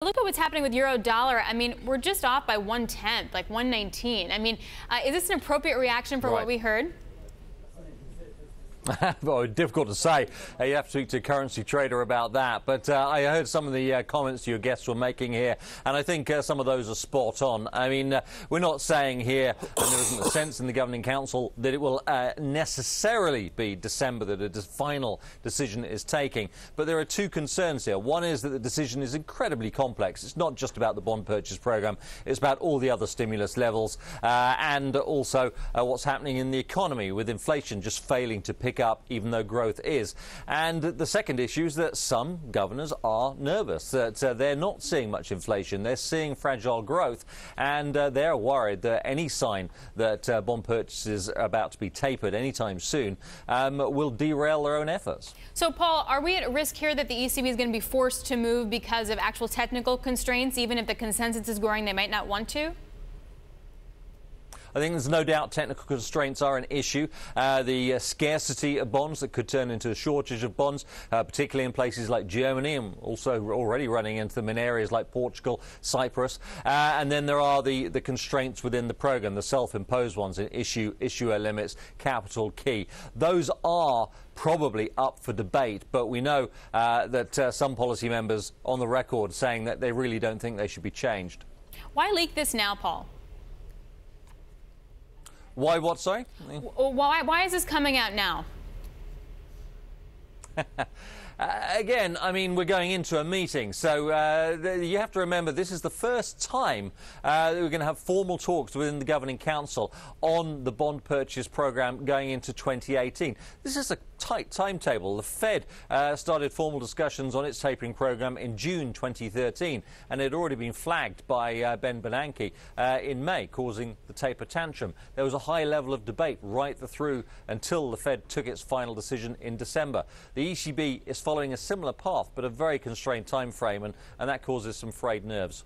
Look at what's happening with euro dollar. I mean, we're just off by 1/10, like 119. I mean, is this an appropriate reaction for what we heard? Well, difficult to say. You have to speak to a currency trader about that. But I heard some of the comments your guests were making here, and I think some of those are spot on. I mean, we're not saying here, and there isn't a sense in the Governing Council, that it will necessarily be December that a final decision is taking. But there are two concerns here. One is that the decision is incredibly complex. It's not just about the bond purchase programme. It's about all the other stimulus levels and also what's happening in the economy, with inflation just failing to pick up even though growth is. And the second issue is that some governors are nervous that they're not seeing much inflation. They're seeing fragile growth, and they're worried that any sign that bond purchases are about to be tapered anytime soon will derail their own efforts. So, Paul, are we at risk here that the ECB is going to be forced to move because of actual technical constraints, even if the consensus is growing they might not want to? I think there's no doubt technical constraints are an issue. The scarcity of bonds that could turn into a shortage of bonds, particularly in places like Germany, and also already running into them in areas like Portugal, Cyprus. And then there are the constraints within the programme, the self-imposed ones in issuer limits, capital key. Those are probably up for debate, but we know that some policy members on the record saying that they really don't think they should be changed. Why leak this now, Paul? Why what, sorry? Why is this coming out now? Again, I mean, we're going into a meeting, so you have to remember this is the first time that we're going to have formal talks within the Governing Council on the bond purchase programme going into 2018. This is a tight timetable. The Fed started formal discussions on its tapering programme in June 2013, and it had already been flagged by Ben Bernanke in May, causing the taper tantrum. There was a high level of debate right through until the Fed took its final decision in December. The ECB is following a similar path, but a very constrained time frame, and that causes some frayed nerves.